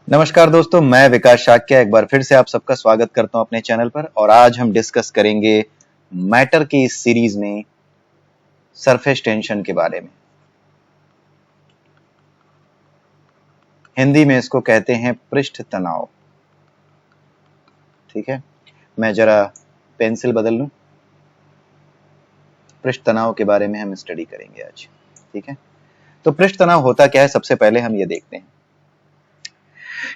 नमस्कार दोस्तों, मैं विकास शाक्य एक बार फिर से आप सबका स्वागत करता हूं अपने चैनल पर। और आज हम डिस्कस करेंगे मैटर की इस सीरीज में सरफेस टेंशन के बारे में। हिंदी में इसको कहते हैं पृष्ठ तनाव। ठीक है, मैं जरा पेंसिल बदल लूं। पृष्ठ तनाव के बारे में हम स्टडी करेंगे आज। ठीक है, तो पृष्ठ तनाव होता क्या है, सबसे पहले हम ये देखते हैं।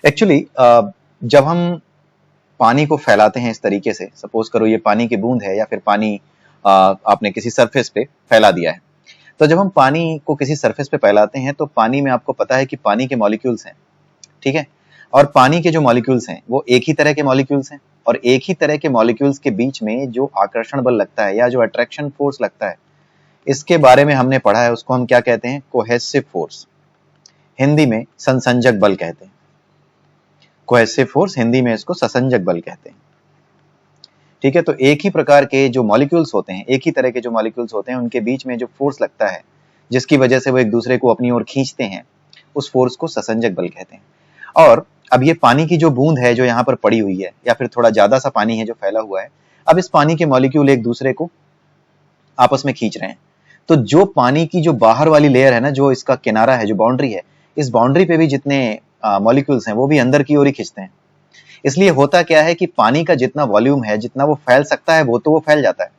एक्चुअली जब हम पानी को फैलाते हैं इस तरीके से, सपोज करो ये पानी की बूंद है या फिर पानी आपने किसी सरफेस पे फैला दिया है। तो जब हम पानी को किसी सरफेस पे फैलाते हैं तो पानी में आपको पता है कि पानी के मॉलिक्यूल्स हैं। ठीक है, और पानी के जो मॉलिक्यूल्स हैं वो एक ही तरह के मॉलिक्यूल्स हैं, और एक ही तरह के मॉलिक्यूल्स के बीच में जो आकर्षण बल लगता है या जो अट्रैक्शन फोर्स लगता है, इसके बारे में हमने पढ़ा है। उसको हम क्या कहते हैं? कोहेसिव फोर्स, हिंदी में संसंजक बल कहते हैं। कोहेसिव फोर्स, हिंदी में इसको ससंजक बल कहते हैं। ठीक है, तो एक ही प्रकार के जो मॉलिक्यूल्स होते हैं, एक ही तरह के जो मॉलिक्यूल्स होते हैं, उनके बीच में जो फोर्स लगता है जिसकी वजह से वो एक दूसरे को अपनी ओर खींचते हैं, उस फोर्स को ससंजक बल कहते हैं। और अब ये पानी की जो बूंद है जो यहाँ पर पड़ी हुई है, या फिर थोड़ा ज्यादा सा पानी है जो फैला हुआ है, अब इस पानी के मॉलिक्यूल एक दूसरे को आपस में खींच रहे हैं। तो जो पानी की जो बाहर वाली लेयर है ना, जो इसका किनारा है, जो बाउंड्री है, इस बाउंड्री पे भी जितने मॉलिक्यूल्स हैं वो भी अंदर की ओर ही खींचते हैं। इसलिए होता क्या है कि पानी का जितना वॉल्यूम है, जितना वो फैल सकता है, वो तो वो फैल जाता है,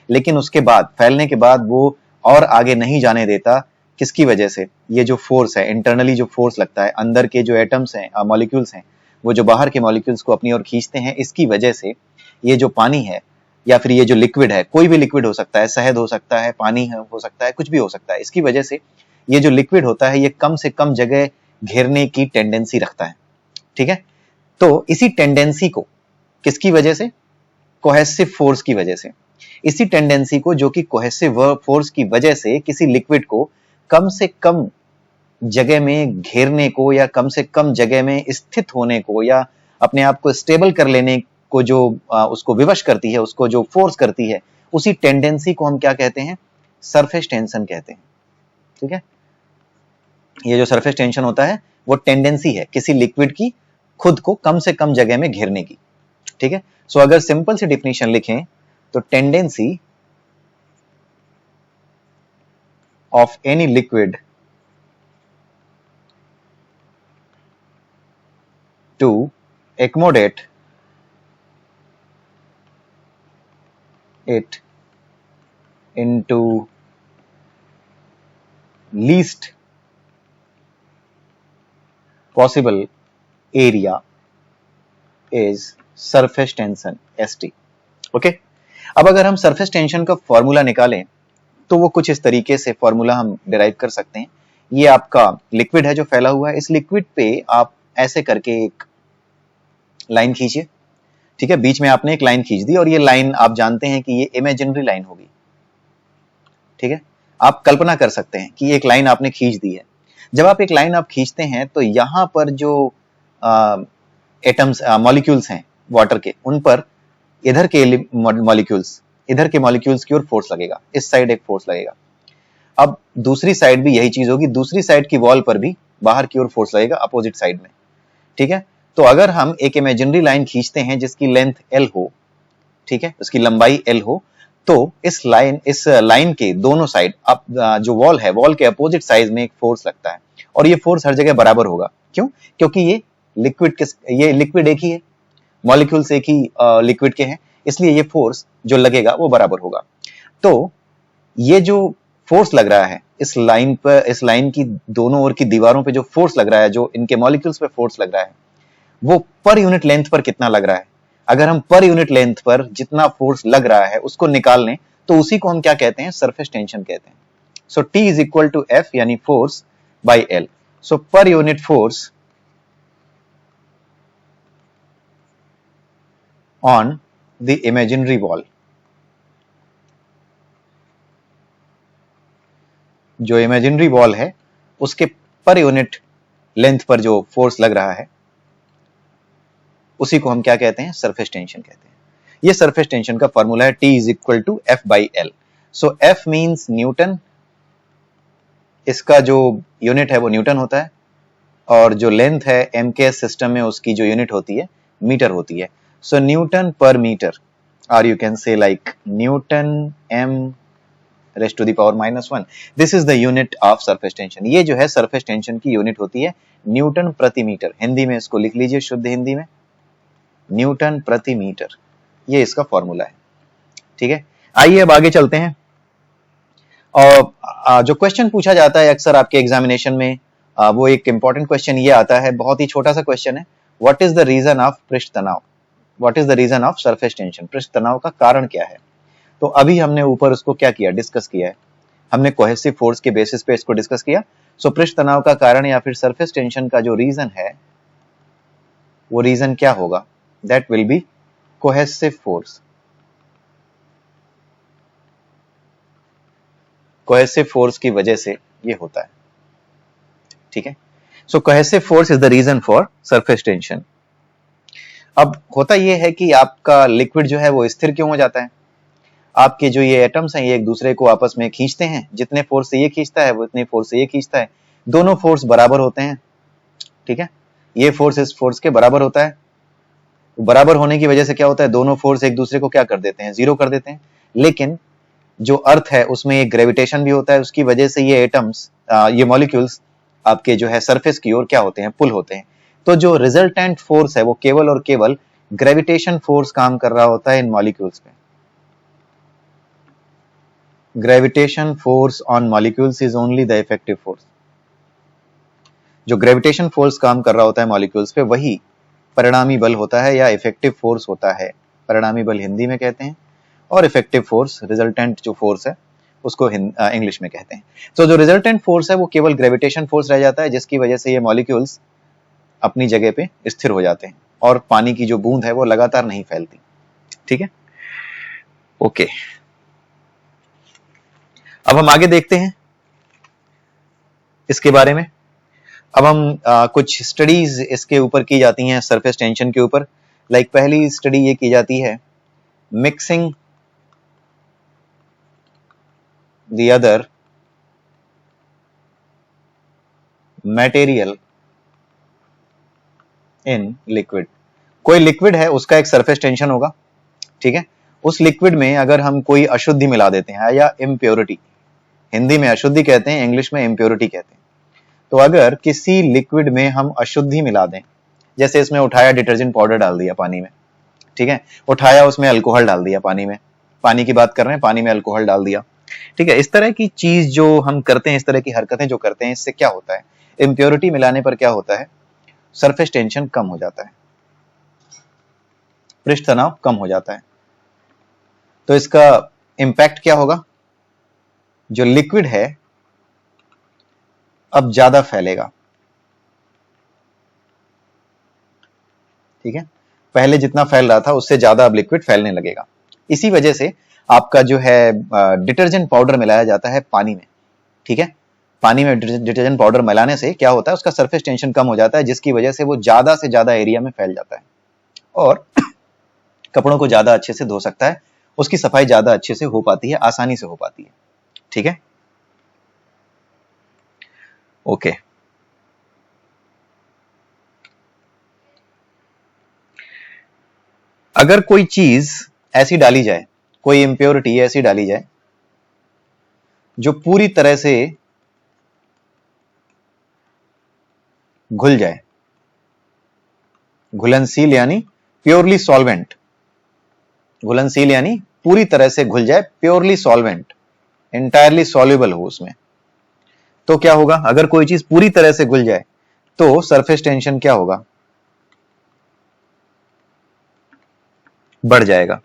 लेकिन उसके बाद, फैलने के बाद वो और आगे नहीं जाने देता। किसकी वजह से? ये जो फोर्स है, इंटरनली जो फोर्स लगता है, अंदर के जो एटम्स हैं, मॉलिक्यूल्स हैं, वो जो बाहर के मॉलिक्यूल्स को अपनी ओर खींचते हैं, इसकी वजह से ये जो पानी है या फिर ये जो लिक्विड है, कोई भी लिक्विड हो सकता है, शहद हो सकता है, पानी हो सकता है, कुछ भी हो सकता है, इसकी वजह से ये जो लिक्विड होता है ये कम से कम जगह घेरने की टेंडेंसी रखता है। ठीक है, तो इसी टेंडेंसी को, किसकी वजह से? कोहेसिव फोर्स की वजह से। इसी टेंडेंसी को, जो कि कोहेसिव फोर्स की वजह से किसी लिक्विड को कम से कम जगह में घेरने को, या कम से कम जगह में स्थित होने को, या अपने आप को स्टेबल कर लेने को जो उसको विवश करती है, उसको जो फोर्स करती है, उसी टेंडेंसी को हम क्या कहते हैं? सरफेस टेंशन कहते हैं। ठीक है, ये जो सरफेस टेंशन होता है वो टेंडेंसी है किसी लिक्विड की खुद को कम से कम जगह में घेरने की। ठीक है, सो अगर सिंपल सी डिफिनेशन लिखें तो tendency of any liquid to accommodate it into least possible area is surface tension, ST। Okay, अब अगर हम सरफेस टेंशन का फॉर्मूला निकालें तो वो कुछ इस तरीके से फॉर्मूला हम डिराइव कर सकते हैं। ये आपका लिक्विड है जो फैला हुआ है, इस लिक्विड पे आप ऐसे करके एक लाइन खींचिए। ठीक है, बीच में आपने एक लाइन खींच दी, और ये लाइन आप जानते हैं कि ये इमेजिनरी लाइन होगी। ठीक है, आप कल्पना कर सकते हैं कि एक लाइन आपने खींच दी है। जब आप एक लाइन आप खींचते हैं तो यहां पर जो एटम्स, मॉलिक्यूल्स हैं वाटर के, उन पर इधर के मॉलिक्यूल्स की ओर फोर्स लगेगा, इस साइड एक फोर्स लगेगा। अब दूसरी साइड भी यही चीज होगी, दूसरी साइड की वॉल पर भी बाहर की ओर फोर्स लगेगा, अपोजिट साइड में। ठीक है, तो अगर हम एक इमेजिनरी लाइन खींचते हैं जिसकी लेंथ L हो, ठीक है, उसकी लंबाई L हो, तो इस लाइन के दोनों साइड, अब जो वॉल है, वॉल के अपोजिट साइड में एक फोर्स लगता है, और ये फोर्स हर जगह बराबर होगा। क्यों? क्योंकि ये लिक्विड एक ही है, मॉलिक्यूल्स एक ही लिक्विड के हैं, इसलिए ये फोर्स जो लगेगा वो बराबर होगा। तो ये जो फोर्स लग रहा है इस लाइन पर, इस लाइन की दोनों ओर की दीवारों पे जो फोर्स लग रहा है, जो इनके मॉलिक्यूल्स पे फोर्स लग रहा है, वो पर यूनिट लेंथ पर कितना लग रहा है? अगर हम पर यूनिट लेंथ पर जितना फोर्स लग रहा है उसको निकाल लें तो उसी को हम क्या कहते हैं? सरफेस टेंशन कहते हैं। So T is equal to F, यानी force by L। So per unit force on the imaginary wall, जो इमेजिनरी वॉल है उसके पर यूनिट लेंथ पर जो फोर्स लग रहा है उसी को हम क्या कहते हैं? सरफेस टेंशन कहते हैं। ये सरफेस टेंशन का फॉर्मूला है, T is equal to F by L। So F means newton, इसका जो यूनिट है वो न्यूटन होता है, और जो लेंथ है MKS सिस्टम में उसकी जो यूनिट होती है मीटर होती है. सो न्यूटन पर मीटर, और you can say like Newton m raised to the power -1. This is the unit of surface tension. ये जो है सरफेस टेंशन की यूनिट होती है न्यूटन प्रति मीटर. हिंदी में इसको लिख लीजिए, शुद्ध हिंदी में न्यूटन प्रति मीटर, ये इसका फॉर्मूला है. ठीक है, आइए अब आगे चलते हैं. और जो क्वेश्चन पूछा जाता है अक्सर आपके एग्जामिनेशन में, वो एक इंपॉर्टेंट क्वेश्चन ये आता है, बहुत ही छोटा सा क्वेश्चन है. What is the reason of पृष्ठ तनाव? What is the reason of surface tension? पृष्ठ तनाव का कारण क्या है? तो अभी हमने ऊपर उसको क्या किया, डिस्कस किया है. हमने कोहेसिव फोर्स के बेसिस पे इसको डिस्कस किया. सो पृष्ठ तनाव का कारण या फिर सरफेस टेंशन का जो रीजन है, वो रीजन क्या होगा? That will be cohesive force. Cohesive force की वजह से ये होता है. ठीक है, so cohesive force is the reason for surface tension. अब होता यह है कि आपका लिक्विड जो है वो स्थिर क्यों हो जाता है? आपके जो ये एटम्स हैं ये एक दूसरे को आपस में खींचते हैं. जितने फोर्स से ये खींचता है वो इतने फोर्स से ये खींचता है. दोनों फोर्स बराबर होते हैं. ठीक है, ये फोर्स इस फोर्स के बराबर होता है. बराबर होने की वजह से क्या होता है, दोनों फोर्स एक दूसरे को क्या कर देते हैं, जीरो कर देते हैं. लेकिन जो अर्थ है उसमें एक ग्रेविटेशन भी होता है, उसकी वजह से ये एटम्स, ये मॉलिक्यूल्स आपके जो है सरफेस की ओर क्या होते हैं, पुल होते हैं. तो जो रिजल्टेंट फोर्स है वो केवल और केवल ग्रेविटेशन फोर्स काम कर रहा होता है इन मॉलिक्यूल्स पे. Gravitation force on molecules is only the effective force. जो ग्रेविटेशन फोर्स काम कर रहा होता है मॉलिक्यूल्स पे, वही परिणामी बल होता है या इफेक्टिव फोर्स होता है. परिणामी बल हिंदी में कहते हैं और इफेक्टिव फोर्स, रिजल्टेंट जो फोर्स है उसको इंग्लिश में कहते हैं. तो जो रिजल्टेंट फोर्स है वो केवल ग्रेविटेशन फोर्स रह जाता है, जिसकी वजह से ये मॉलिक्यूल्स अपनी जगह पे स्थिर हो जाते हैं और पानी की जो बूंद है वो लगातार नहीं फैलती. ठीक है, ओके. अब हम आगे देखते हैं इसके बारे में. अब हम कुछ स्टडीज इसके ऊपर की जाती हैं सरफेस टेंशन के ऊपर. लाइक पहली स्टडी ये की जाती है mixing the other material in liquid. कोई लिक्विड है, उसका एक सरफेस टेंशन होगा. ठीक है, उस लिक्विड में अगर हम कोई अशुद्धि मिला देते हैं या इम्प्योरिटी, हिंदी में अशुद्धि कहते हैं, इंग्लिश में इम्प्योरिटी कहते हैं. तो अगर किसी लिक्विड में हम अशुद्धि मिला दें, जैसे इसमें उठाया डिटर्जेंट पाउडर डाल दिया पानी में. ठीक है, उठाया उसमें अल्कोहल डाल दिया पानी में, पानी की बात कर रहे हैं, पानी में अल्कोहल डाल दिया. ठीक है, इस तरह की चीज जो हम करते हैं, इस तरह की हरकतें जो करते हैं, इससे क्या होता है, इम्प्योरिटी मिलाने पर क्या होता है, सरफेस टेंशन कम हो जाता है, पृष्ठ तनाव कम हो जाता है. तो इसका इंपैक्ट क्या होगा, जो लिक्विड है अब ज्यादा फैलेगा. ठीक है, पहले जितना फैल रहा था उससे ज्यादा अब लिक्विड फैलने लगेगा. इसी वजह से आपका जो है डिटर्जेंट पाउडर मिलाया जाता है पानी में. ठीक है, पानी में डिटर्जेंट पाउडर मिलाने से क्या होता है, उसका सरफेस टेंशन कम हो जाता है, जिसकी वजह से वो ज्यादा से ज्यादा एरिया में फैल जाता है और कपड़ों को ज्यादा अच्छे से धो सकता है, उसकी सफाई ज्यादा अच्छे से हो पाती है, आसानी से हो पाती है. ठीक है, ओके. अगर कोई चीज ऐसी डाली जाए, कोई इम्प्योरिटी ऐसी डाली जाए जो पूरी तरह से घुल जाए, घुलनशील यानी प्योरली सॉल्वेंट, घुलनशील यानी पूरी तरह से घुल जाए, प्योरली सॉल्वेंट, इंटायरली सॉल्युबल हो उसमें, तो क्या होगा, अगर कोई चीज पूरी तरह से घुल जाए तो सरफेस टेंशन क्या होगा, बढ़ जाएगा.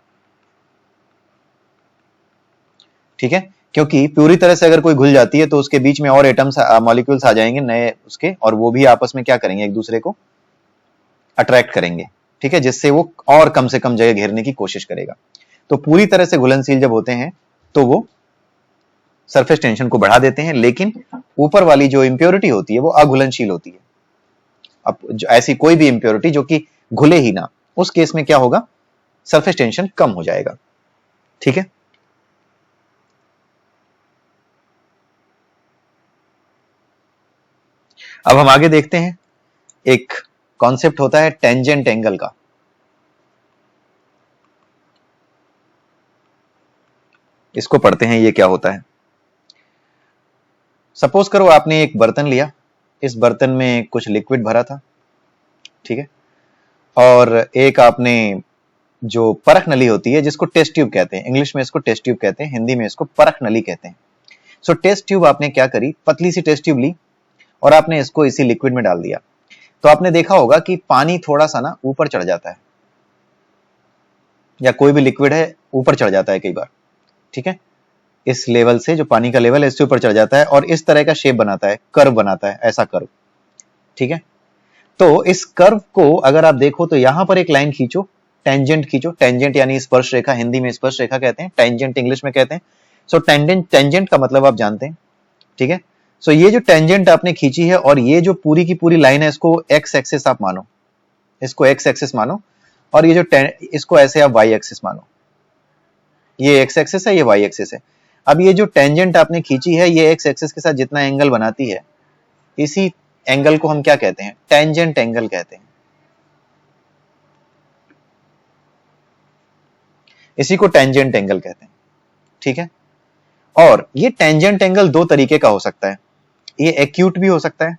ठीक है, क्योंकि पूरी तरह से अगर कोई घुल जाती है तो उसके बीच में और एटम्स, मॉलिक्यूल्स आ जाएंगे नए उसके, और वो भी आपस में क्या करेंगे, एक दूसरे को अट्रैक्ट करेंगे. ठीक है, जिससे वो और कम से कम जगह घेरने की कोशिश करेगा. तो पूरी तरह से घुलनशील जब होते हैं तो वो सरफेस टेंशन को बढ़ा देते हैं, लेकिन ऊपर वाली जो इंप्योरिटी होती है वो अघुलनशील होती है. अब ऐसी कोई भी इंप्योरिटी जो कि घुले ही ना, उस केस में क्या होगा, सरफेस टेंशन कम हो जाएगा. ठीक है, अब हम आगे देखते हैं एक कॉन्सेप्ट होता है टेंजेंट एंगल का। इसको पढ़ते हैं, ये क्या होता है। सपोज करो आपने एक बर्तन लिया, इस बर्तन में कुछ लिक्विड भरा था, ठीक है, और एक आपने जो परख नली होती है जिसको टेस्ट ट्यूब कहते हैं, इंग्लिश में इसको टेस्ट ट्यूब कहते हैं, हिंदी में इसको परख नली कहते हैं। सो टेस्ट ट्यूब आपने क्या करी, पतली सी टेस्ट ट्यूब ली और आपने इसको इसी लिक्विड में डाल दिया। तो आपने देखा होगा कि पानी थोड़ा सा ना ऊपर चढ़ जाता है, या कोई भी लिक्विड है ऊपर चढ़ जाता है कई बार, ठीक है, इस लेवल से जो पानी का लेवल है इससे ऊपर चढ़ जाता है और इस तरह का शेप बनाता है, कर्व बनाता है, ऐसा कर्व, ठीक है। तो इस कर्व को अगर आप देखो तो यहां पर एक लाइन खींचो, टेंजेंट खींचो, टेंजेंट यानी स्पर्श रेखा, हिंदी में स्पर्श रेखा कहते हैं, टेंजेंट इंग्लिश में कहते हैं। सो टेंजेंट का मतलब आप जानते हैं, ठीक है। सो ये जो टेंजेंट आपने खींची है और ये जो पूरी की पूरी लाइन है इसको एक्स एक्सिस आप मानो, इसको एक्स एक्सिस मानो, और ये जो इसको ऐसे आप वाई एक्सिस मानो, ये एक्स एक्सिस है, ये वाई एक्सिस है। अब ये जो टेंजेंट आपने खींची है ये एक्स एक्सिस के साथ जितना एंगल बनाती है, इसी एंगल को हम क्या कहते हैं, टेंजेंट एंगल कहते हैं। इसी को टेंजेंट एंगल कहते हैं, ठीक है। और ये टेंजेंट एंगल दो तरीके का हो सकता है, ये एक्यूट भी हो सकता है,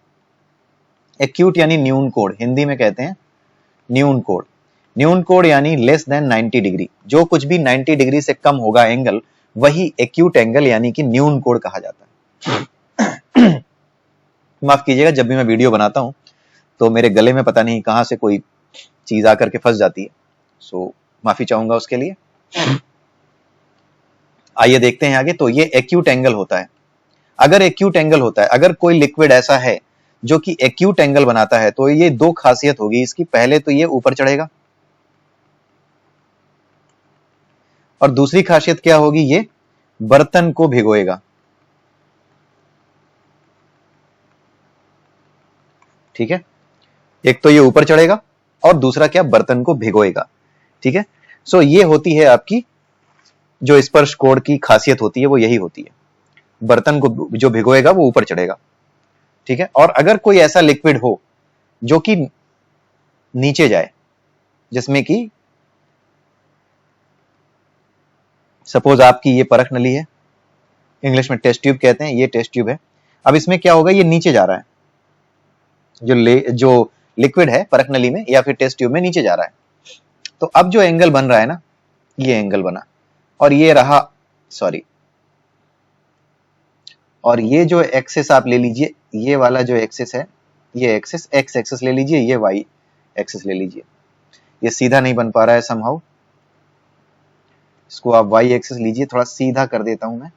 एक्यूट यानी न्यून कोण, हिंदी में कहते हैं न्यून कोण। न्यून कोण यानी लेस देन 90 डिग्री, जो कुछ भी 90 डिग्री से कम होगा एंगल, वही एक्यूट एंगल यानी कि न्यून कोण कहा जाता है। माफ कीजिएगा, जब भी मैं वीडियो बनाता हूं तो मेरे गले में पता नहीं कहां से कोई चीज आकर के फंस जाती है, सो माफी चाहूंगा उसके लिए। आइए देखते हैं आगे। तो ये एक्यूट एंगल होता है। अगर एक्यूट एंगल होता है, अगर कोई लिक्विड ऐसा है जो कि एक्यूट एंगल बनाता है, तो ये दो खासियत होगी इसकी, पहले तो ये ऊपर चढ़ेगा और दूसरी खासियत क्या होगी, ये बर्तन को भिगोएगा, ठीक है। एक तो ये ऊपर चढ़ेगा और दूसरा क्या, बर्तन को भिगोएगा, ठीक है। सो ये होती है आपकी जो स्पर्श कोण की खासियत होती है, वो यही होती है, बर्तन को जो भिगोएगा वो ऊपर चढ़ेगा, ठीक है। और अगर कोई ऐसा लिक्विड हो जो कि नीचे जाए, जिसमें कि सपोज आपकी ये परख नली है, इंग्लिश में टेस्ट ट्यूब कहते हैं, ये टेस्ट ट्यूब है। अब इसमें क्या होगा, ये नीचे जा रहा है, जो लिक्विड है परख नली में या फिर टेस्ट ट्यूब में नीचे जा रहा है। तो अब जो एंगल बन रहा है ना, ये एंगल बना, और ये रहा, सॉरी, और ये जो एक्सिस आप ले लीजिए, ये वाला जो एक्सिस है, ये एक्सिस एक्स एक्सिस ले लीजिए, ये वाई एक्सिस ले लीजिए। ये सीधा नहीं बन पा रहा है समहाउ, इसको आप वाई एक्सिस लीजिए, थोड़ा सीधा कर देता हूं मैं,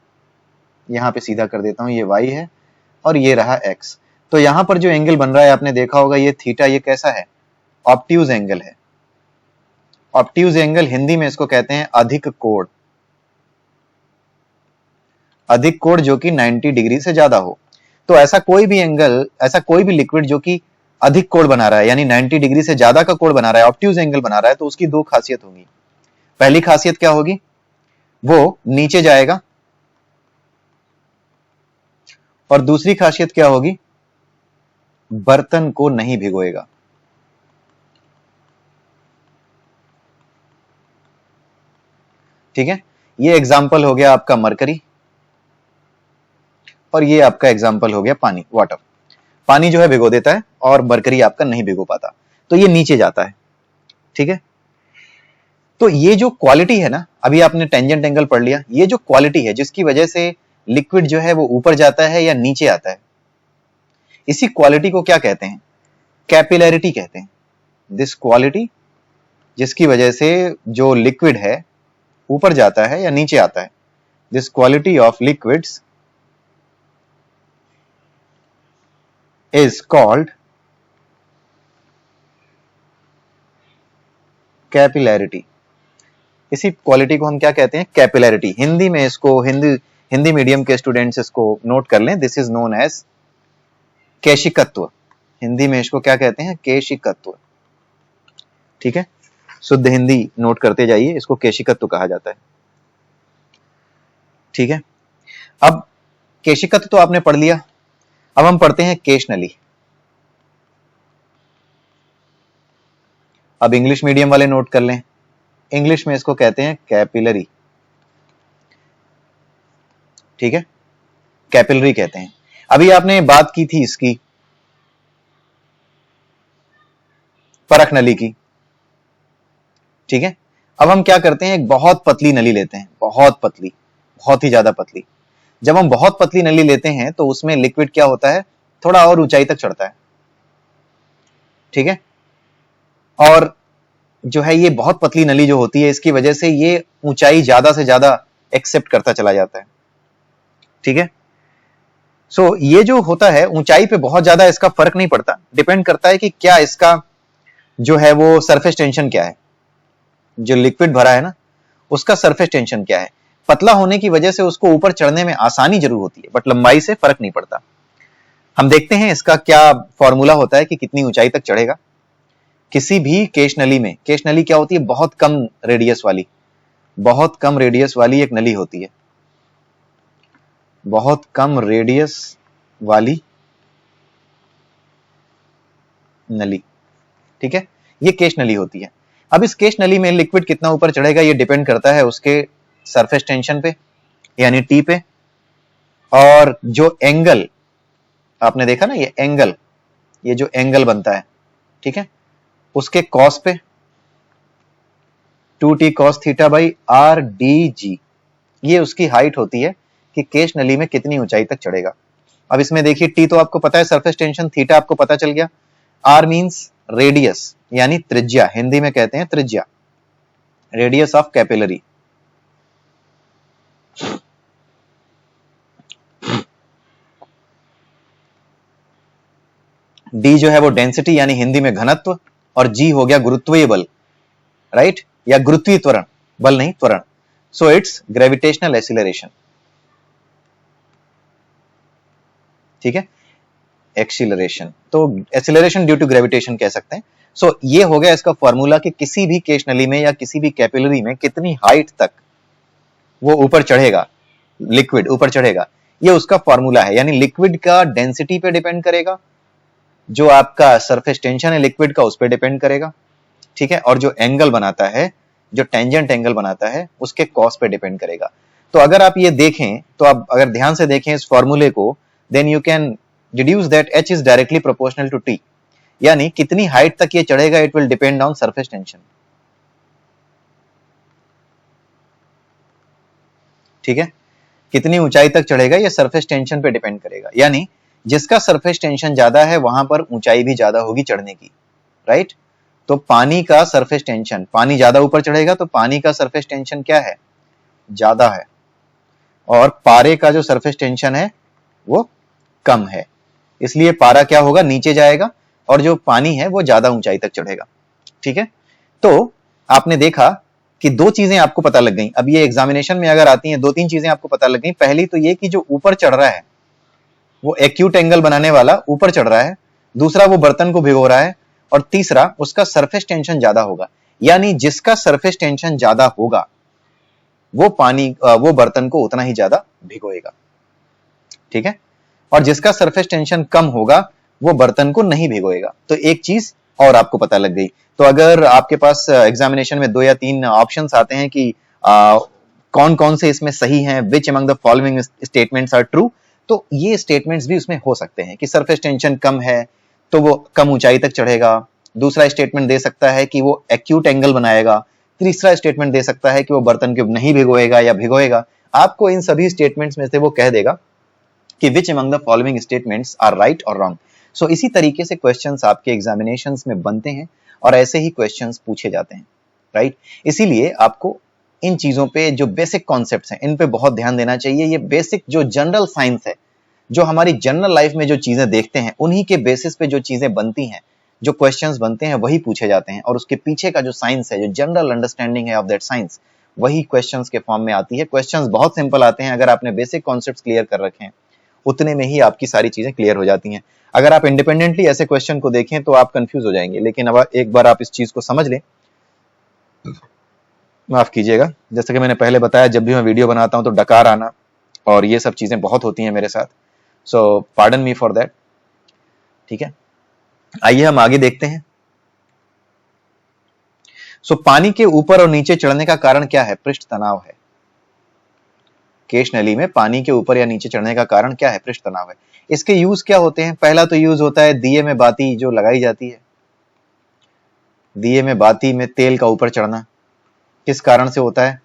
यहां पे सीधा कर देता हूं, ये वाई है और ये रहा एक्स। तो यहां पर जो एंगल बन रहा है आपने देखा होगा, ये थीटा, ये कैसा है, ऑब्ट्यूज एंगल है। ऑब्ट्यूज एंगल हिंदी में इसको कहते हैं अधिक कोण, अधिक कोण जो कि 90 डिग्री से ज्यादा हो। तो ऐसा कोई भी एंगल, ऐसा कोई भी लिक्विड जो कि अधिक कोण बना रहा है, यानी 90 डिग्री से ज्यादा का कोण बना रहा है, ऑब्ट्यूज एंगल बना रहा है, तो उसकी दो खासियत होगी। पहली खासियत क्या होगी, वो नीचे जाएगा, और दूसरी खासियत क्या होगी, बर्तन को नहीं भिगोएगा। ठीक है, ये एग्जाम्पल हो गया आपका मरकरी, और ये आपका एग्जाम्पल हो गया पानी, वाटर। पानी जो है भिगो देता है और मरकरी आपका नहीं भिगो पाता, तो ये नीचे जाता है, ठीक है। तो ये जो क्वालिटी है ना, अभी आपने टेंजेंट एंगल पढ़ लिया, ये जो क्वालिटी है जिसकी वजह से लिक्विड जो है वो ऊपर जाता है या नीचे आता है, इसी क्वालिटी को क्या कहते हैं, कैपिलैरिटी कहते हैं। दिस क्वालिटी जिसकी वजह से जो लिक्विड है ऊपर जाता है या नीचे आता है, this quality of liquids is called capillarity. इसी क्वालिटी को हम क्या कहते हैं, कैपिलैरिटी। हिंदी में इसको, हिंदी मीडियम के स्टूडेंट्स इसको नोट कर लें, दिस इज नोन एज केशिकत्व। हिंदी में इसको क्या कहते हैं, केशिकत्व, ठीक है। शुद्ध हिंदी नोट करते जाइए, इसको केशिकत्व कहा जाता है, ठीक है। अब केशिकत्व तो आपने पढ़ लिया, अब हम पढ़ते हैं केश नली। अब इंग्लिश मीडियम वाले नोट कर लें, इंग्लिश में इसको कहते हैं कैपिलरी, ठीक है, कैपिलरी कहते हैं। अभी आपने बात की थी इसकी परख नली की, ठीक है। अब हम क्या करते हैं, एक बहुत पतली नली लेते हैं, बहुत पतली, बहुत ही ज्यादा पतली। जब हम बहुत पतली नली लेते हैं तो उसमें लिक्विड क्या होता है, थोड़ा और ऊंचाई तक चढ़ता है, ठीक है। और जो है ये बहुत पतली नली जो होती है, इसकी वजह से ये ऊंचाई ज्यादा से ज्यादा एक्सेप्ट करता चला जाता है, ठीक है। सो ये जो होता है ऊंचाई पे बहुत ज्यादा इसका फर्क नहीं पड़ता, डिपेंड करता है कि क्या इसका जो है वो सरफेस टेंशन क्या है, जो लिक्विड भरा है ना उसका सरफेस टेंशन क्या है। पतला होने की वजह से उसको ऊपर चढ़ने में आसानी जरूर होती है, बट लंबाई से फर्क नहीं पड़ता। हम देखते हैं इसका क्या फॉर्मूला होता है कि कितनी ऊंचाई तक चढ़ेगा। किसी भी केश नली में, केश नली क्या होती है, बहुत कम रेडियस वाली, बहुत कम रेडियस वाली एक नली होती है, बहुत कम रेडियस वाली नली, ठीक है, ये केश नली होती है। अब इस केश नली में लिक्विड कितना ऊपर चढ़ेगा ये डिपेंड करता है उसके सरफेस टेंशन पे, यानी टी पे, और जो एंगल आपने देखा ना, ये एंगल, ये जो एंगल बनता है, ठीक है, उसके कॉस पे, 2t cos theta by R D G, ये उसकी हाइट होती है कि केश नली में कितनी ऊंचाई तक चढ़ेगा। अब इसमें देखिए टी तो आपको पता है सरफेस टेंशन, थीटा आपको पता चल गया, आर मींस रेडियस यानी त्रिज्या, हिंदी में कहते हैं त्रिज्या, रेडियस ऑफ कैपिलरी। डी जो है वो डेंसिटी यानी हिंदी में घनत्व, और जी हो गया गुरुत्वीय बल, राइट, या गुरुत्वीय त्वरण, बल नहीं त्वरण। सो इट्स ग्रेविटेशनल एक्सीलरेशन, ठीक है, एक्सीलरेशन, तो एक्सीलरेशन ड्यू टू ग्रेविटेशन कह सकते हैं। सो ये हो गया इसका फॉर्मूला कि किसी भी केश नली में या किसी भी कैपिलरी में कितनी हाइट तक वो ऊपर चढ़ेगा, लिक्विड ऊपर चढ़ेगा, ये उसका फॉर्मूला है। यानी लिक्विड का डेंसिटी पे डिपेंड करेगा, जो आपका सरफेस टेंशन है लिक्विड का उस पर डिपेंड करेगा, ठीक है, और जो एंगल बनाता है, जो टेंजेंट एंगल बनाता है उसके कॉस पे डिपेंड करेगा। तो अगर आप ये देखें, तो आप अगर ध्यान से देखें इस फॉर्मूले को, then you can deduce that h is directly proportional to t, यानी कितनी हाइट तक ये चढ़ेगा it will depend on surface tension, ठीक है, कितनी ऊंचाई तक चढ़ेगा ये सरफेस टेंशन पे डिपेंड करेगा। यानी जिसका सरफेस टेंशन ज्यादा है वहां पर ऊंचाई भी ज्यादा होगी चढ़ने की, राइट। तो पानी का सरफेस टेंशन, पानी ज्यादा ऊपर चढ़ेगा तो पानी का सरफेस टेंशन क्या है, ज्यादा है, और पारे का जो सरफेस टेंशन है वो कम है, इसलिए पारा क्या होगा, नीचे जाएगा, और जो पानी है वो ज्यादा ऊंचाई तक चढ़ेगा, ठीक है। तो आपने देखा कि दो चीजें आपको पता लग गई। अब ये एग्जामिनेशन में अगर आती हैं, दो तीन चीजें आपको पता लग गई। पहली तो ये कि जो ऊपर चढ़ रहा है वो एक्यूट एंगल बनाने वाला ऊपर चढ़ रहा है, दूसरा वो बर्तन को भिगो रहा है, और तीसरा उसका सरफेस टेंशन ज्यादा होगा। यानी जिसका सरफेस टेंशन ज्यादा होगा वो वो बर्तन को उतना ही ज्यादा भिगोएगा, ठीक है, और जिसका सरफेस टेंशन कम होगा वो बर्तन को नहीं भिगोएगा। तो एक चीज और आपको पता लग गई। तो अगर आपके पास एग्जामिनेशन में 2 या 3 ऑप्शंस आते हैं कि कौन कौन से इसमें सही हैं, which among the following statements are true, तो ये स्टेटमेंट्स भी उसमें हो सकते हैं कि सरफेस टेंशन कम है तो वो कम ऊंचाई तक चढ़ेगा, दूसरा स्टेटमेंट दे सकता है कि वो एक्यूट एंगल बनाएगा, तीसरा स्टेटमेंट दे सकता है कि वो बर्तन को नहीं भिगोएगा या भिगोएगा। आपको इन सभी स्टेटमेंट्स में से वो कह देगा कि which among the following statements are right और रॉन्ग। सो इसी तरीके से क्वेश्चंस आपके एग्जामिनेशंस में बनते हैं और ऐसे ही क्वेश्चंस पूछे जाते हैं, राइट। इसीलिए आपको इन चीजों पे जो बेसिक कॉन्सेप्ट्स हैं इन पे बहुत ध्यान देना चाहिए। ये बेसिक जो जनरल साइंस है, जो हमारी जनरल लाइफ में जो चीजें देखते हैं उन्हीं के बेसिस पे जो चीजें बनती हैं, जो क्वेश्चंस बनते हैं वही पूछे जाते हैं, और उसके पीछे का जो साइंस है, जो जनरल अंडरस्टैंडिंग है ऑफ दैट साइंस, वही क्वेश्चंस के फॉर्म में आती है। क्वेश्चंस बहुत सिंपल आते हैं, अगर आपने बेसिक कॉन्सेप्ट्स क्लियर कर रखे हैं उतने में ही आपकी सारी चीजें क्लियर हो जाती हैं। अगर आप इंडिपेंडेंटली ऐसे क्वेश्चन को देखें तो आप कंफ्यूज हो जाएंगे, लेकिन अब एक बार आप इस चीज को समझ लें, माफ कीजिएगा, जैसे कि मैंने पहले बताया जब भी मैं वीडियो बनाता हूं तो डकार आना और ये सब चीजें बहुत होती हैं मेरे साथ, सो पार्डन मी फॉर दैट, ठीक है। आइए हम आगे देखते हैं। सो पानी के ऊपर और नीचे चढ़ने का कारण क्या है? पृष्ठ तनाव है। केश नली में पानी के ऊपर या नीचे चढ़ने का कारण क्या है? पृष्ठ तनाव है। इसके यूज क्या होते हैं? पहला तो यूज होता है दिए में बाती जो लगाई जाती है, दिए में बाती में तेल का ऊपर चढ़ना किस कारण से होता है?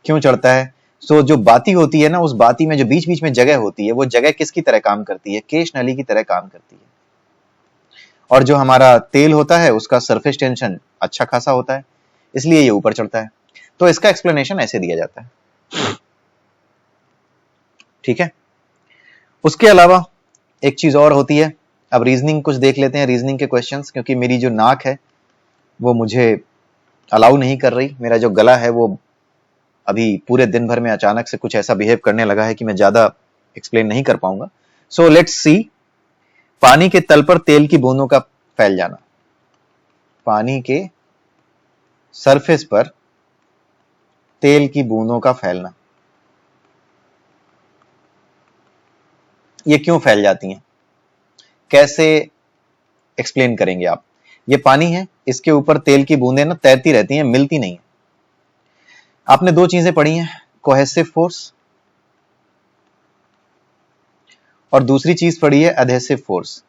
क्यों चढ़ता है? सो जो बाती होती है ना, उस बाती में जो बीच बीच में जगह होती है, वो जगह किसकी तरह काम करती है? केश नली की तरह काम करती है। और जो हमारा तेल होता है उसका सरफेस टेंशन अच्छा खासा होता है, इसलिए ये ऊपर चढ़ता है। तो इसका एक्सप्लेनेशन ऐसे दिया जाता है, ठीक है। उसके अलावा एक चीज और होती है। अब रीजनिंग कुछ देख लेते हैं, रीजनिंग के क्वेश्चंस, क्योंकि मेरी जो नाक है वो मुझे अलाउ नहीं कर रही। मेरा जो गला है वो अभी पूरे दिन भर में अचानक से कुछ ऐसा बिहेव करने लगा है कि मैं ज्यादा एक्सप्लेन नहीं कर पाऊंगा। सो लेट्स सी, पानी के तल पर तेल की बूंदों का फैल जाना, पानी के सरफेस पर तेल की बूंदों का फैलना, ये क्यों फैल जाती हैं? कैसे एक्सप्लेन करेंगे आप? ये पानी है, इसके ऊपर तेल की बूंदें ना तैरती रहती हैं, मिलती नहीं है। आपने दो चीजें पढ़ी हैं, कोहेसिव फोर्स और दूसरी चीज पढ़ी है एडहेसिव फोर्स।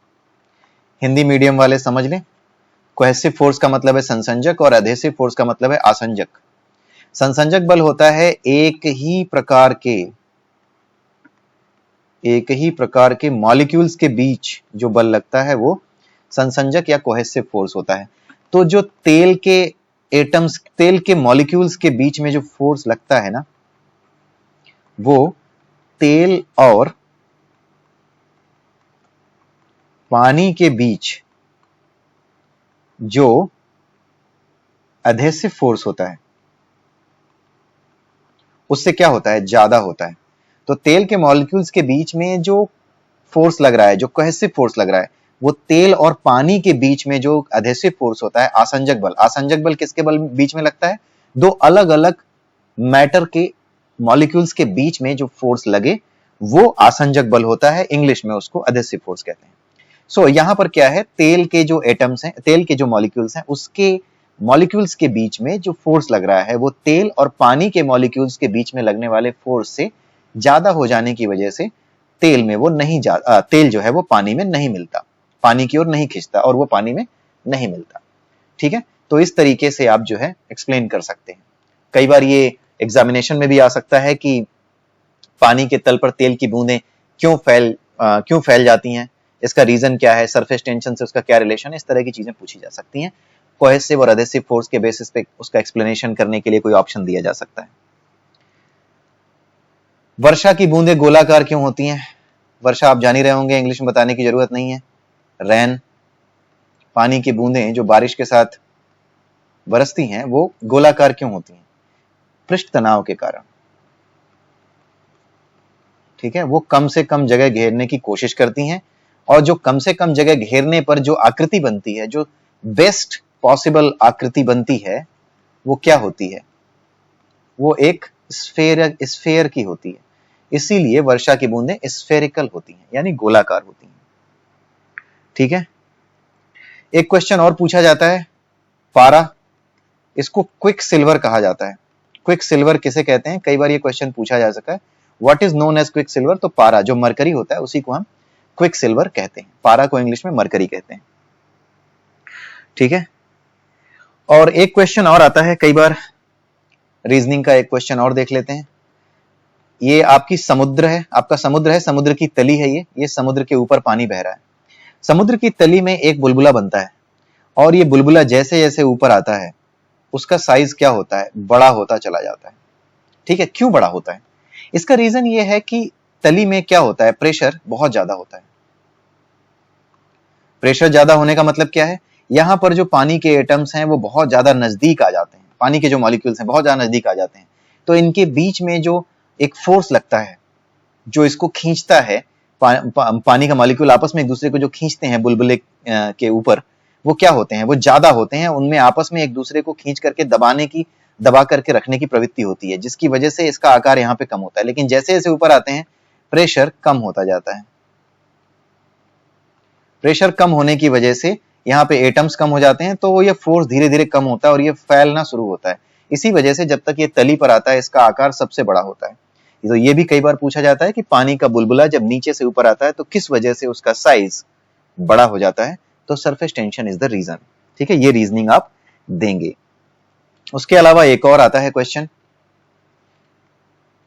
हिंदी मीडियम वाले समझ लें, कोहेसिव फोर्स का मतलब है संसंजक और एडहेसिव फोर्स का मतलब है आसंजक। संसंजक बल होता है एक ही प्रकार के मॉलिक्यूल्स के बीच जो बल लगता है वो संसंजक या कोहेसिव फोर्स होता है। तो जो तेल के एटम्स, तेल के मॉलिक्यूल्स के बीच में जो फोर्स लगता है ना, वो तेल और पानी के बीच जो एडहेसिव फोर्स होता है उससे क्या होता है? ज्यादा होता है। तो तेल के मॉलिक्यूल्स के बीच में जो फोर्स लग रहा है, जो कोहेसिव फोर्स लग रहा है, वो तेल और पानी के बीच में जो एडहेसिव फोर्स होता है, आसंजक बल। आसंजक बल किसके बल बीच में लगता है? दो अलग अलग मैटर के मॉलिक्यूल्स के बीच में जो फोर्स लगे वो आसंजक बल होता है, इंग्लिश में उसको एडहेसिव फोर्स कहते हैं। सो यहां पर क्या है, तेल के जो एटम्स हैं, तेल के जो मॉलिक्यूल्स हैं, उसके मॉलिक्यूल्स के बीच में जो फोर्स लग रहा है वो तेल और पानी के मॉलिक्यूल्स के बीच में लगने वाले फोर्स से ज्यादा हो जाने की वजह से तेल में वो नहीं जा तेल जो है वो पानी में नहीं मिलता, पानी की ओर नहीं खिंचता और वो पानी में नहीं मिलता, ठीक है। तो इस तरीके से आप जो है एक्सप्लेन कर सकते हैं। कई बार ये एग्जामिनेशन में भी आ सकता है कि पानी के तल पर तेल की बूंदें क्यों फैल जाती हैं, इसका रीजन क्या है, सरफेस टेंशन से उसका क्या रिलेशन है, इस तरह की चीजें पूछी जा सकती हैं। कोहेसिव और एडहेसिव फोर्स के बेसिस पे उसका एक्सप्लेनेशन करने के लिए कोई ऑप्शन दिया जा सकता है। वर्षा की बूंदें गोलाकार क्यों होती हैं? वर्षा आप जान ही रहे होंगे, इंग्लिश में बताने की जरूरत नहीं है। रेन, पानी की बूंदें जो बारिश के साथ बरसती हैं वो गोलाकार क्यों होती हैं? पृष्ठ तनाव के कारण, ठीक है। वो कम से कम जगह घेरने की कोशिश करती हैं और जो कम से कम जगह घेरने पर जो आकृति बनती है, जो बेस्ट पॉसिबल आकृति बनती है, वो क्या होती है? वो एक स्फेयर की होती है। इसीलिए वर्षा की बूंदें स्फेरिकल होती हैं, यानी गोलाकार होती हैं, ठीक है। एक क्वेश्चन और पूछा जाता है, पारा, इसको क्विक सिल्वर कहा जाता है। क्विक सिल्वर किसे कहते हैं? कई बार ये क्वेश्चन पूछा जा सका है, what is known as quicksilver? तो पारा जो मरकरी होता है उसी को हम क्विक सिल्वर कहते हैं, पारा को इंग्लिश में मरकरी कहते हैं, ठीक है। और एक क्वेश्चन और आता है कई बार, रीजनिंग का एक क्वेश्चन और देख लेते हैं। ये आपकी समुद्र है, आपका समुद्र है, समुद्र की तली है, ये समुद्र के ऊपर पानी बह रहा है। समुद्र की तली में एक बुलबुला बनता है और ये बुलबुला जैसे जैसे ऊपर आता है उसका साइज क्या होता है? बड़ा होता चला जाता है, ठीक है। क्यों बड़ा होता है? इसका रीजन ये है कि तली में क्या होता है? प्रेशर बहुत ज्यादा होता है। प्रेशर ज्यादा होने का मतलब क्या है? यहां पर जो पानी के एटम्स हैं वो बहुत ज्यादा नजदीक आ जाते हैं, पानी के जो मॉलिक्यूल्स हैं बहुत ज्यादा नजदीक आ जाते हैं, तो इनके बीच में जो एक फोर्स लगता है जो इसको खींचता है, पानी का मॉलिक्यूल आपस में एक दूसरे को जो खींचते हैं बुलबुले के ऊपर, वो क्या होते हैं? वो ज्यादा होते हैं, उनमें आपस में एक दूसरे को खींच करके दबा करके रखने की प्रवृत्ति होती है, जिसकी वजह से इसका आकार यहाँ पे कम होता है। लेकिन जैसे जैसे ऊपर आते हैं प्रेशर कम होता जाता है। प्रेशर कम होने की वजह से यहाँ पे एटम्स कम हो जाते हैं, तो ये फोर्स धीरे धीरे कम होता है और ये फैलना शुरू होता है। इसी वजह से जब तक ये तली पर आता है इसका आकार सबसे बड़ा होता है। तो ये भी कई बार पूछा जाता है कि पानी का बुलबुला जब नीचे से ऊपर आता है तो किस वजह से उसका साइज बड़ा हो जाता है, तो surface tension is the reason. ठीक है, ये रीजनिंग आप देंगे। उसके अलावा एक और आता है क्वेश्चन,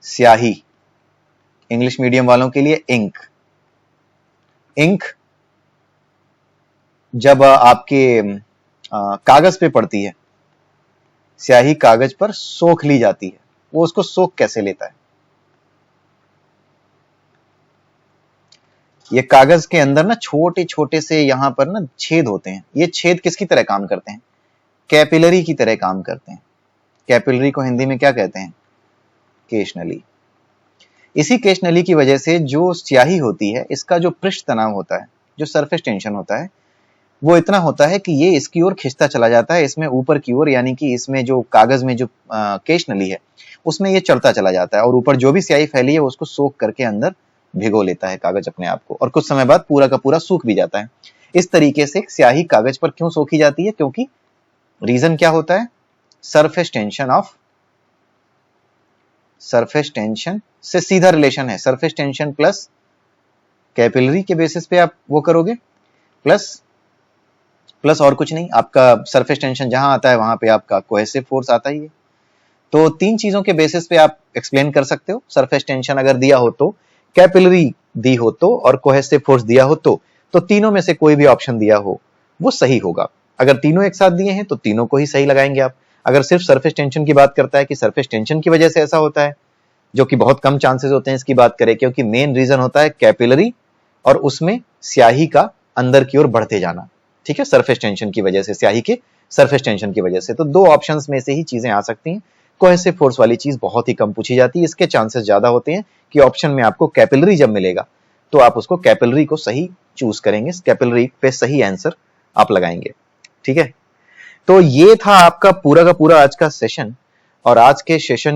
स्याही, इंग्लिश मीडियम वालों के लिए इंक। इंक जब आपके कागज पे पड़ती है, स्याही कागज पर सोख ली जाती है, वो उसको सोख कैसे लेता है? ये कागज के अंदर ना छोटे छोटे से यहां पर ना छेद होते हैं। ये छेद किसकी तरह काम करते हैं? कैपिलरी की तरह काम करते हैं। कैपिलरी को हिंदी में क्या कहते हैं? केशनली। इसी केशनली की वजह से जो स्याही होती है, इसका जो पृष्ठ तनाव होता है, जो सरफेस टेंशन होता है, वो इतना होता है कि ये इसकी ओर खिंचता चला जाता है, इसमें ऊपर की ओर, यानी कि इसमें जो कागज में जो केशनली है उसमें ये चढ़ता चला जाता है और ऊपर जो भी स्याही फैली है उसको सोख करके अंदर भिगो लेता है कागज अपने आप को, और कुछ समय बाद पूरा का पूरा सूख भी जाता है। इस तरीके से स्याही कागज पर क्यों सोखी जाती है? क्योंकि रीजन क्या होता है? सरफेस टेंशन से सीधा रिलेशन है। सरफेस टेंशन प्लस कैपिलरी के बेसिस पे आप वो करोगे, प्लस और कुछ नहीं, आपका सरफेस टेंशन जहां आता है वहां पे आपका कोहेसिव फोर्स आता ही है। तो तीन चीजों के बेसिस पे आप एक्सप्लेन कर सकते हो। सरफेस टेंशन अगर दिया हो तो, कैपिलरी दी हो तो, और कोहेसिव फोर्स दिया हो तो तीनों में से कोई भी ऑप्शन दिया हो वो सही होगा। अगर तीनों एक साथ दिए हैं तो तीनों को ही सही लगाएंगे आप। अगर सिर्फ सरफेस टेंशन की बात करता है कि सरफेस टेंशन की वजह से ऐसा होता है, जो कि बहुत कम चांसेस होते हैं इसकी बात करें, क्योंकि मेन रीजन होता है कैपिलरी और उसमें स्याही का अंदर की ओर बढ़ते जाना। ठीक है, सरफेस टेंशन की वजह से, स्याही के सरफेस टेंशन की वजह से। तो दो ऑप्शंस में से ही चीजें आ सकती हैं। कोहेसिव फोर्स वाली चीज बहुत ही कम पूछी जाती है, इसके चांसेस ज्यादा होते हैं कि ऑप्शन में आपको कैपिलरी जब मिलेगा तो आप उसको कैपिलरी को सही चूज करेंगे, कैपिलरी पे सही आंसर आप लगाएंगे। ठीक है, तो ये था आपका पूरा का पूरा आज का सेशन। और आज के सेशन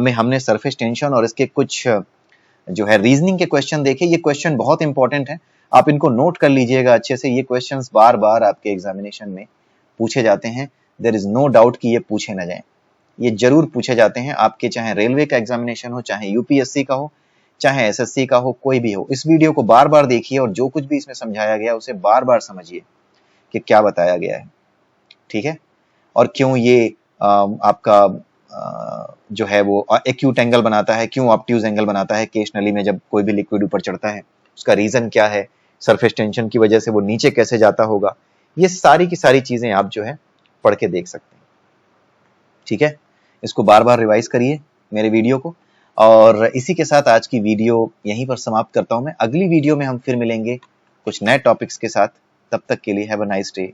में हमने सरफेस टेंशन और इसके कुछ जो है रीजनिंग के क्वेश्चन देखे। ये क्वेश्चन बहुत इंपॉर्टेंट है, आप इनको नोट कर लीजिएगा अच्छे से। ये क्वेश्चंस बार बार आपके एग्जामिनेशन में पूछे जाते हैं, देयर इज नो डाउट कि ये पूछे ना जाएं, ये जरूर पूछे जाते हैं आपके, चाहे रेलवे का एग्जामिनेशन हो, चाहे यूपीएससी का हो, चाहे एसएससी का हो, कोई भी हो। इस वीडियो को बार बार देखिए और जो कुछ भी इसमें समझाया गया उसे बार बार समझिए कि क्या बताया गया है। ठीक है, और क्यों ये आपका जो है वो एक्यूट एंगल बनाता है, क्यों ऑब्ट्यूज एंगल बनाता है केशनली में जब कोई भी लिक्विड ऊपर चढ़ता है, उसका रीजन क्या है, सरफेस टेंशन की वजह से वो नीचे कैसे जाता होगा, ये सारी की सारी चीजें आप जो है पढ़ के देख सकते हैं। ठीक है, इसको बार बार रिवाइज करिए मेरे वीडियो को। और इसी के साथ आज की वीडियो यहीं पर समाप्त करता हूं मैं। अगली वीडियो में हम फिर मिलेंगे कुछ नए टॉपिक्स के साथ। तब तक के लिए हैव अ नाइस डे।